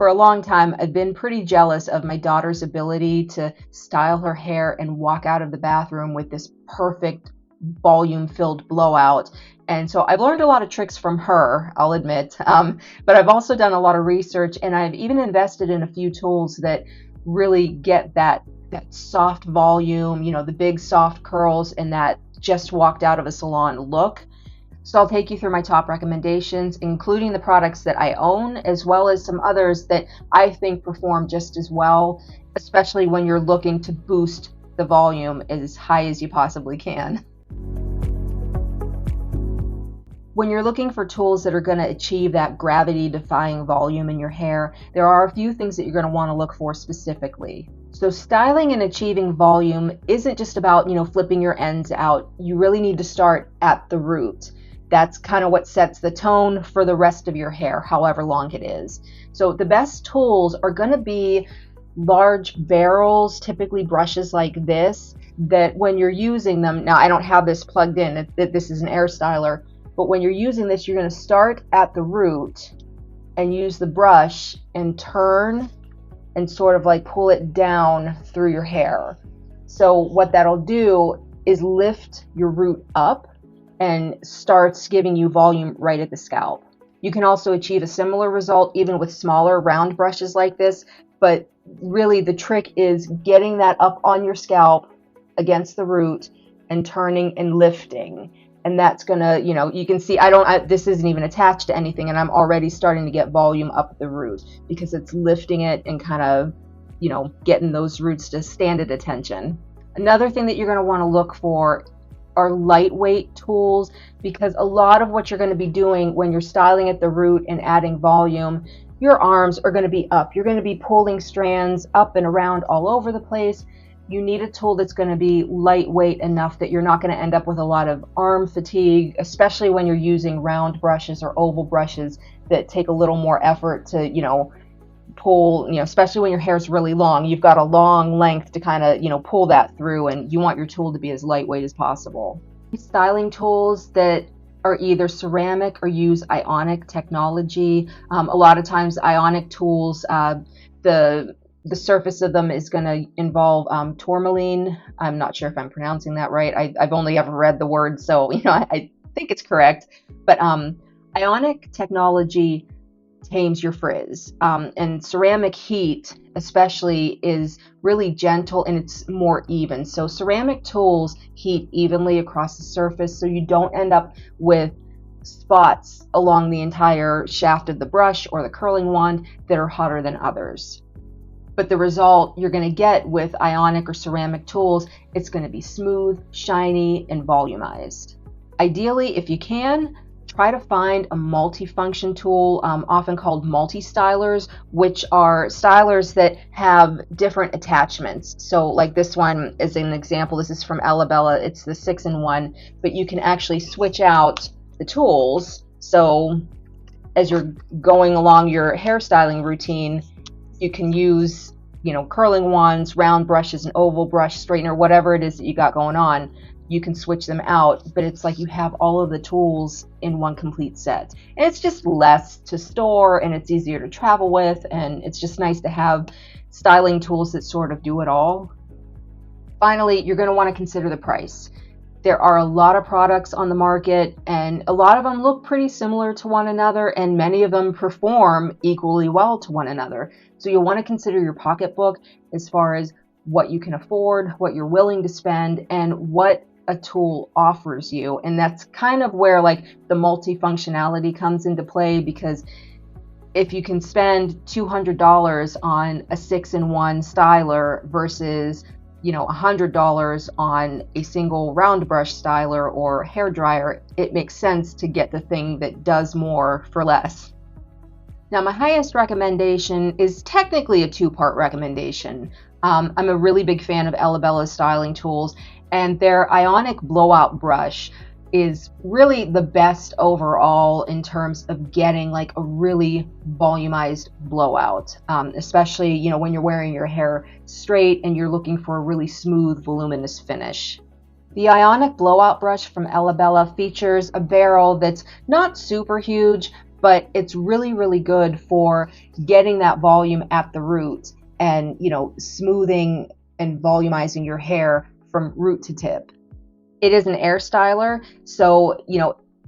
For a long time, I've been pretty jealous of my daughter's ability to style her hair and walk out of the bathroom with this perfect volume-filled blowout. And so I've learned a lot of tricks from her, I'll admit. But I've also done a lot of research, and I've even invested in a few tools that really get that soft volume, the big soft curls and that just walked out of a salon look. So I'll take you through my top recommendations, including the products that I own, as well as some others that I think perform just as well, especially when you're looking to boost the volume as high as you possibly can. When you're looking for tools that are going to achieve that gravity-defying volume in your hair, there are a few things that you're going to want to look for specifically. So styling and achieving volume isn't just about, flipping your ends out. You really need to start at the root. That's kind of what sets the tone for the rest of your hair, however long it is. So the best tools are going to be large barrels, typically brushes like this, that when you're using them, now I don't have this plugged in, this is an air styler, but when you're using this, you're going to start at the root and use the brush and turn and sort of like pull it down through your hair. So what that'll do is lift your root up and starts giving you volume right at the scalp. You can also achieve a similar result even with smaller round brushes like this, but really the trick is getting that up on your scalp against the root and turning and lifting. And that's gonna, you can see this isn't even attached to anything, and I'm already starting to get volume up the root because it's lifting it and kind of, getting those roots to stand at attention. Another thing that you're gonna wanna look for are lightweight tools, because a lot of what you're going to be doing when you're styling at the root and adding volume, your arms are going to be up. You're going to be pulling strands up and around all over the place. You need a tool that's going to be lightweight enough that you're not going to end up with a lot of arm fatigue, especially when you're using round brushes or oval brushes that take a little more effort to, pull, especially when your hair's really long. You've got a long length to kind of, pull that through, and you want your tool to be as lightweight as possible. Styling tools that are either ceramic or use Ionic technology. A lot of times Ionic tools, the surface of them is going to involve tourmaline. I'm not sure if I'm pronouncing that right. I've only ever read the word, so I think it's correct. But Ionic technology tames your frizz, and ceramic heat especially is really gentle and it's more even. So ceramic tools heat evenly across the surface, so you don't end up with spots along the entire shaft of the brush or the curling wand that are hotter than others. But the result you're going to get with Ionic or ceramic tools, it's going to be smooth, shiny, and volumized. Ideally, if you can, try to find a multifunction tool, often called multistylers, which are stylers that have different attachments. So like this one is an example. This is from Elabella. It's the 6-in-1, but you can actually switch out the tools. So as you're going along your hairstyling routine, you can use, curling wands, round brushes, an oval brush, straightener, whatever it is that you got going on. You can switch them out, but it's like you have all of the tools in one complete set. And it's just less to store, and it's easier to travel with, and it's just nice to have styling tools that sort of do it all. Finally, you're going to want to consider the price. There are a lot of products on the market, and a lot of them look pretty similar to one another, and many of them perform equally well to one another. So you'll want to consider your pocketbook as far as what you can afford, what you're willing to spend, and what a tool offers you. And that's kind of where like the multifunctionality comes into play, because if you can spend $200 on a 6-in-1 styler versus $100 on a single round brush styler or hair dryer, it makes sense to get the thing that does more for less. Now, my highest recommendation is technically a two-part recommendation. I'm a really big fan of Elabella's styling tools, and their Ionic blowout brush is really the best overall in terms of getting like a really volumized blowout, especially when you're wearing your hair straight and you're looking for a really smooth, voluminous finish. The Ionic blowout brush from Elabella features a barrel that's not super huge, but it's really, really good for getting that volume at the root and, smoothing and volumizing your hair from root to tip. It is an air styler, so,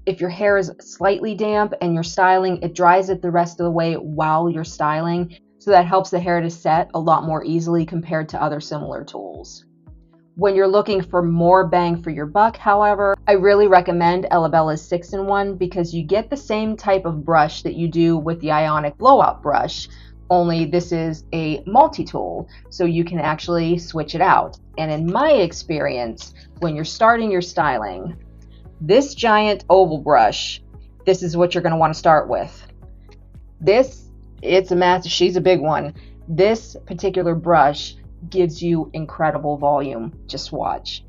if your hair is slightly damp and you're styling, it dries it the rest of the way while you're styling, so that helps the hair to set a lot more easily compared to other similar tools. When you're looking for more bang for your buck, however, I really recommend Elabella's 6-in-1 because you get the same type of brush that you do with the Ionic Blowout brush, only this is a multi-tool, so you can actually switch it out. And in my experience, when you're starting your styling, this giant oval brush, this is what you're going to want to start with. It's a massive, she's a big one. This particular brush gives you incredible volume. Just watch.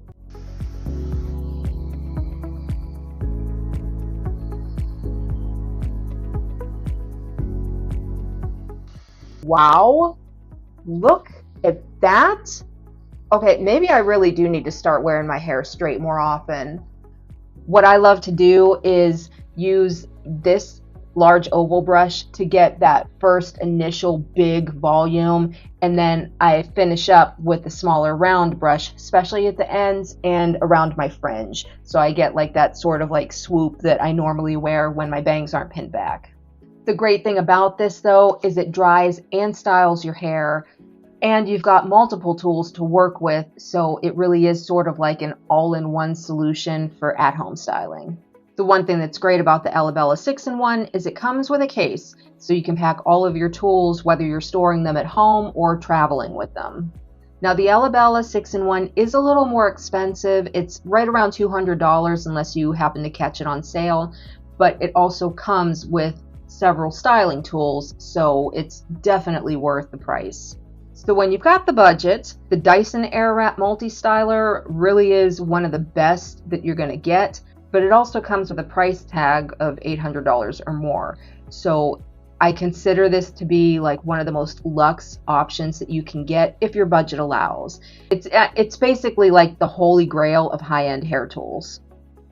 Wow, look at that. Okay, maybe I really do need to start wearing my hair straight more often. What I love to do is use this large oval brush to get that first initial big volume, and then I finish up with the smaller round brush, especially at the ends and around my fringe, so I get like that sort of like swoop that I normally wear when my bangs aren't pinned back. The great thing about this though is it dries and styles your hair, and you've got multiple tools to work with, so it really is sort of like an all-in-one solution for at-home styling. The one thing that's great about the Elabella 6-in-1 is it comes with a case, so you can pack all of your tools whether you're storing them at home or traveling with them. Now the Elabella 6-in-1 is a little more expensive. It's right around $200 unless you happen to catch it on sale, but it also comes with several styling tools, so it's definitely worth the price. So when you've got the budget, the Dyson Airwrap multistyler really is one of the best that you're going to get, but it also comes with a price tag of $800 or more. So I consider this to be like one of the most luxe options that you can get if your budget allows. It's basically like the holy grail of high-end hair tools.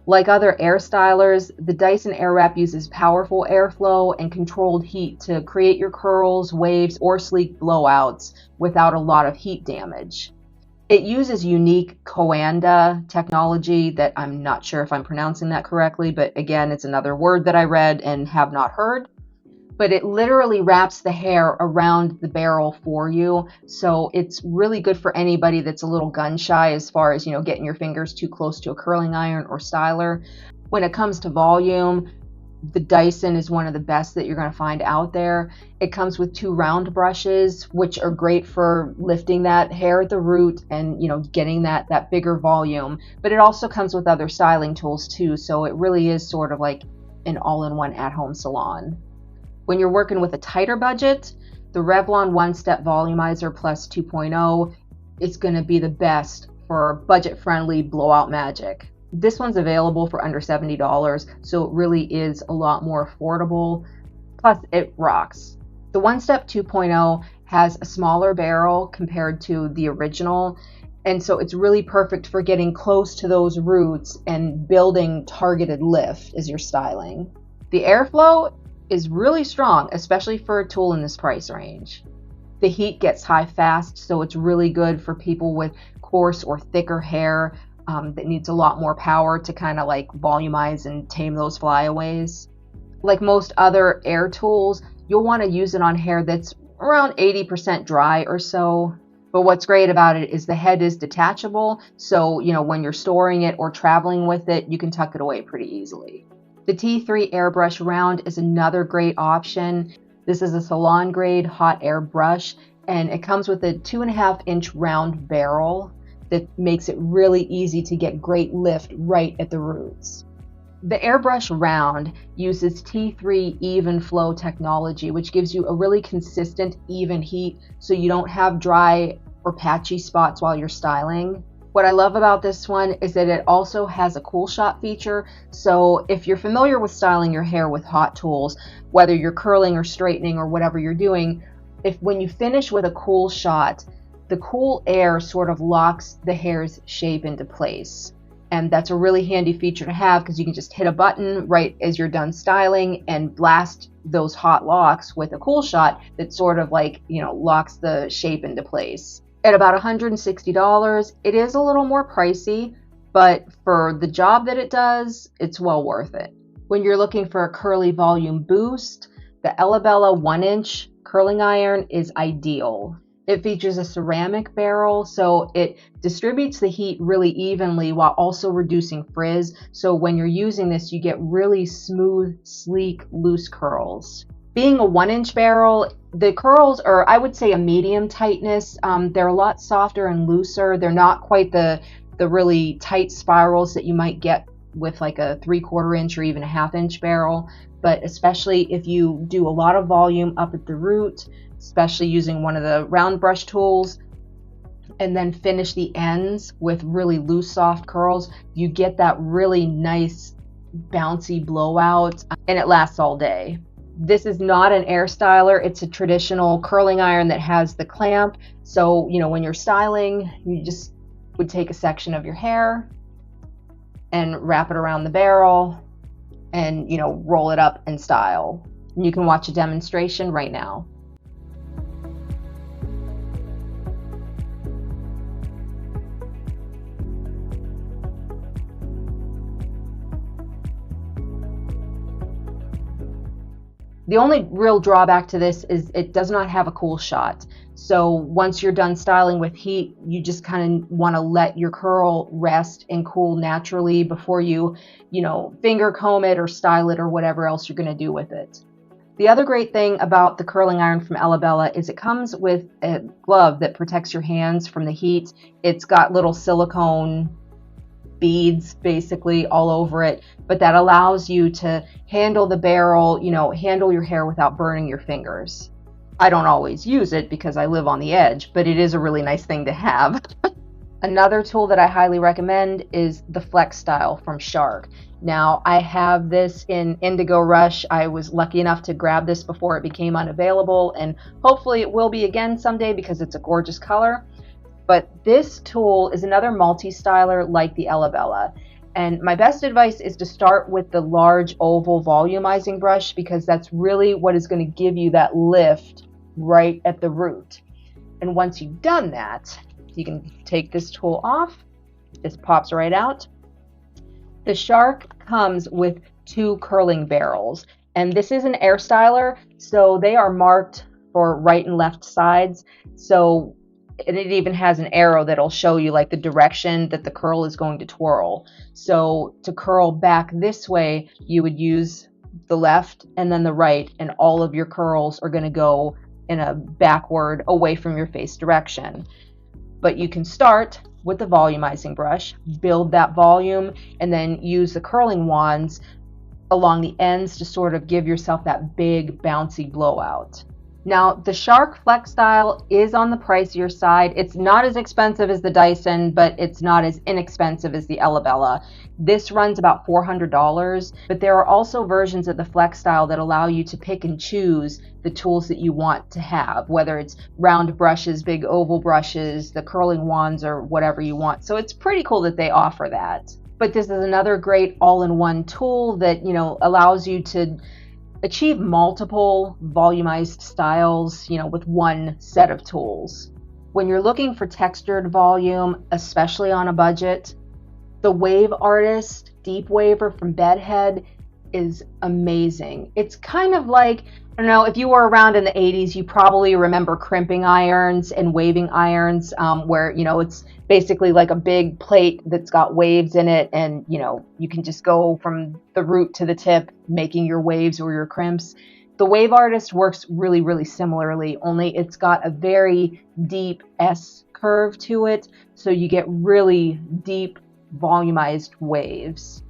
Like other air stylers, the Dyson Airwrap uses powerful airflow and controlled heat to create your curls, waves, or sleek blowouts without a lot of heat damage. It uses unique Coanda technology that I'm not sure if I'm pronouncing that correctly, but again, it's another word that I read and have not heard. But it literally wraps the hair around the barrel for you, so it's really good for anybody that's a little gun shy as far as, getting your fingers too close to a curling iron or styler. When it comes to volume, the Dyson is one of the best that you're going to find out there. It comes with 2 round brushes, which are great for lifting that hair at the root and, getting that bigger volume. But it also comes with other styling tools too, so it really is sort of like an all-in-one at-home salon. When you're working with a tighter budget, the Revlon One-Step Volumizer Plus 2.0 is going to be the best for budget-friendly blowout magic. This one's available for under $70, so it really is a lot more affordable. Plus, it rocks. The One-Step 2.0 has a smaller barrel compared to the original, and so it's really perfect for getting close to those roots and building targeted lift as you're styling. The airflow is really strong, especially for a tool in this price range. The heat gets high fast, so it's really good for people with coarse or thicker hair that needs a lot more power to kind of like volumize and tame those flyaways. Like most other air tools, you'll want to use it on hair that's around 80% dry or so. But what's great about it is the head is detachable, so when you're storing it or traveling with it, you can tuck it away pretty easily. The T3 airbrush round is another great option. This is a salon grade hot air brush, and it comes with a 2.5-inch round barrel that makes it really easy to get great lift right at the roots. The airbrush round uses T3 even flow technology, which gives you a really consistent even heat so you don't have dry or patchy spots while you're styling. What I love about this one is that it also has a cool shot feature, so if you're familiar with styling your hair with hot tools, whether you're curling or straightening or whatever you're doing, when you finish with a cool shot, the cool air sort of locks the hair's shape into place. And that's a really handy feature to have because you can just hit a button right as you're done styling and blast those hot locks with a cool shot that sort of like, locks the shape into place. At about $160, it is a little more pricey, but for the job that it does, it's well worth it. When you're looking for a curly volume boost, the Elabella 1-inch curling iron is ideal. It features a ceramic barrel, so it distributes the heat really evenly while also reducing frizz. So when you're using this, you get really smooth, sleek, loose curls. Being a 1-inch barrel, the curls are, I would say, a medium tightness. They're a lot softer and looser. They're not quite the really tight spirals that you might get with like a 3/4 inch or even a 1/2 inch barrel. But especially if you do a lot of volume up at the root, especially using one of the round brush tools, and then finish the ends with really loose, soft curls, you get that really nice, bouncy blowout, and it lasts all day. This is not an air styler. It's a traditional curling iron that has the clamp. So, when you're styling, you just would take a section of your hair and wrap it around the barrel and, roll it up and style. And you can watch a demonstration right now. The only real drawback to this is it does not have a cool shot. So once you're done styling with heat, you just kind of want to let your curl rest and cool naturally before you, finger comb it or style it or whatever else you're going to do with it. The other great thing about the curling iron from Elabella is it comes with a glove that protects your hands from the heat. It's got little silicone beads basically all over it, but that allows you to handle the barrel, handle your hair without burning your fingers. I don't always use it because I live on the edge, but it is a really nice thing to have. Another tool that I highly recommend is the FlexStyle from Shark. Now, I have this in Indigo Rush. I was lucky enough to grab this before it became unavailable, and hopefully it will be again someday because it's a gorgeous color. But this tool is another multi-styler like the Elabella. And my best advice is to start with the large oval volumizing brush because that's really what is going to give you that lift right at the root. And once you've done that, you can take this tool off. This pops right out. The Shark comes with 2 curling barrels. And this is an air styler, so they are marked for right and left sides. And it even has an arrow that'll show you like the direction that the curl is going to twirl. So to curl back this way, you would use the left and then the right, and all of your curls are going to go in a backward away from your face direction. But you can start with the volumizing brush, build that volume, and then use the curling wands along the ends to sort of give yourself that big bouncy blowout. Now, the Shark FlexStyle is on the pricier side. It's not as expensive as the Dyson, but it's not as inexpensive as the Elabella. This runs about $400, but there are also versions of the FlexStyle that allow you to pick and choose the tools that you want to have, whether it's round brushes, big oval brushes, the curling wands, or whatever you want. So it's pretty cool that they offer that. But this is another great all-in-one tool that, allows you to achieve multiple volumized styles, with one set of tools. When you're looking for textured volume, especially on a budget, the Wave Artist Deep Waver from Bedhead is amazing. It's kind of like, I don't know, if you were around in the 80s, you probably remember crimping irons and waving irons, where, it's basically like a big plate that's got waves in it, and, you can just go from the root to the tip, making your waves or your crimps. The Wave Artist works really, really similarly, only it's got a very deep S curve to it, so you get really deep, volumized waves.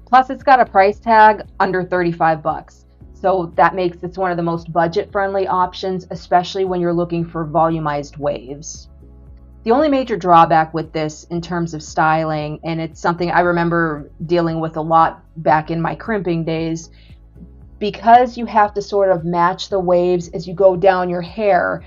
Plus, it's got a price tag under $35. So that makes it one of the most budget-friendly options, especially when you're looking for volumized waves. The only major drawback with this in terms of styling, and it's something I remember dealing with a lot back in my crimping days, because you have to sort of match the waves as you go down your hair,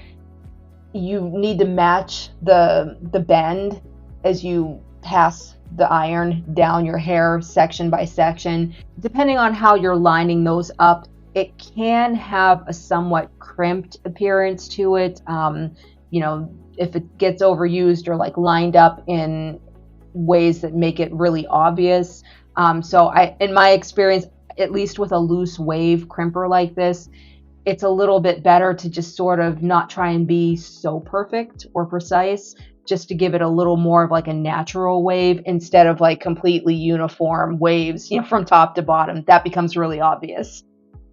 you need to match the bend as you pass the iron down your hair section by section. Depending on how you're lining those up, it can have a somewhat crimped appearance to it. If it gets overused or like lined up in ways that make it really obvious. In my experience, at least with a loose wave crimper like this, it's a little bit better to just sort of not try and be so perfect or precise, just to give it a little more of like a natural wave instead of like completely uniform waves, from top to bottom. That becomes really obvious.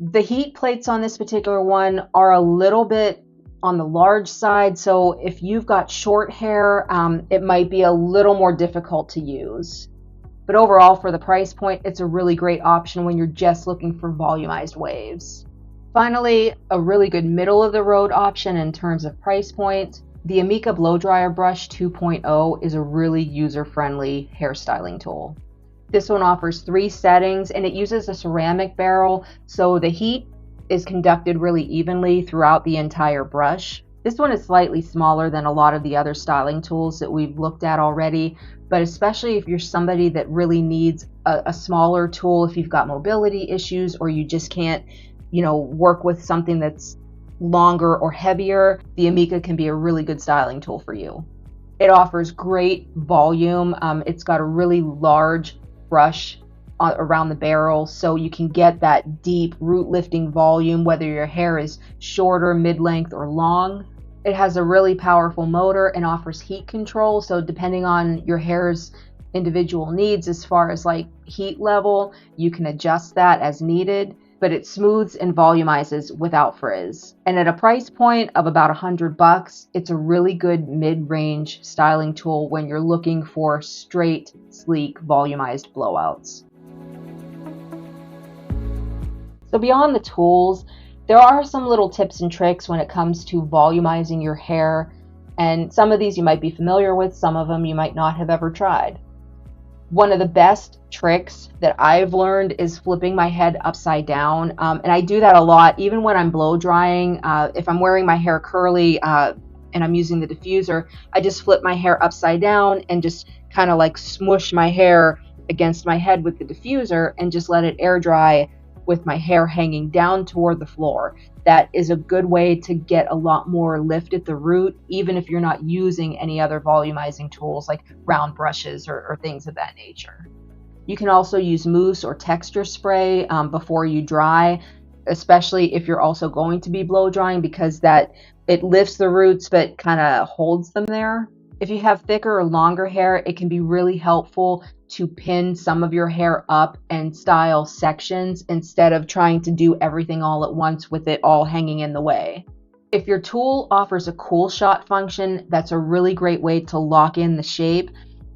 The heat plates on this particular one are a little bit on the large side, so if you've got short hair, it might be a little more difficult to use. But overall, for the price point, it's a really great option when you're just looking for volumized waves. Finally, a really good middle of the road option in terms of price point. The Amika Blow Dryer Brush 2.0 is a really user-friendly hairstyling tool. This one offers 3 settings and it uses a ceramic barrel, so the heat is conducted really evenly throughout the entire brush. This one is slightly smaller than a lot of the other styling tools that we've looked at already, but especially if you're somebody that really needs a smaller tool, if you've got mobility issues or you just can't work with something that's longer or heavier, the Amika can be a really good styling tool for you. It offers great volume. It's got a really large brush around the barrel, so you can get that deep root lifting volume whether your hair is shorter, mid-length, or long. It has a really powerful motor and offers heat control, so depending on your hair's individual needs as far as like heat level, you can adjust that as needed. But it smooths and volumizes without frizz. And at a price point of about $100, it's a really good mid-range styling tool when you're looking for straight, sleek, volumized blowouts. So beyond the tools, there are some little tips and tricks when it comes to volumizing your hair. And some of these you might be familiar with, some of them you might not have ever tried. One of the best tricks that I've learned is flipping my head upside down. And I do that a lot, even when I'm blow drying. If I'm wearing my hair curly and I'm using the diffuser, I just flip my hair upside down and just kind of like smush my hair against my head with the diffuser and just let it air dry with my hair hanging down toward the floor. That is a good way to get a lot more lift at the root, even if you're not using any other volumizing tools like round brushes or things of that nature. You can also use mousse or texture spray before you dry, especially if you're also going to be blow drying, because it lifts the roots but kind of holds them there. If you have thicker or longer hair, it can be really helpful to pin some of your hair up and style sections instead of trying to do everything all at once with it all hanging in the way. If your tool offers a cool shot function, that's a really great way to lock in the shape.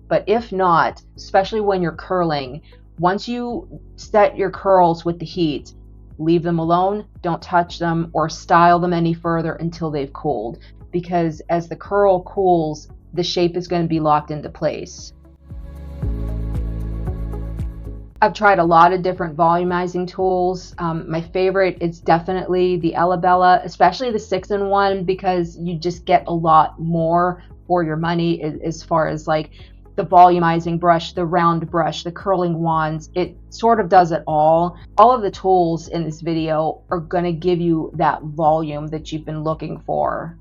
But if not, especially when you're curling, once you set your curls with the heat, leave them alone, don't touch them or style them any further until they've cooled, because as the curl cools, the shape is going to be locked into place. I've tried a lot of different volumizing tools. My favorite is definitely the Elabella, especially the 6-in-1, because you just get a lot more for your money as far as like the volumizing brush, the round brush, the curling wands. It sort of does it all. All of the tools in this video are going to give you that volume that you've been looking for.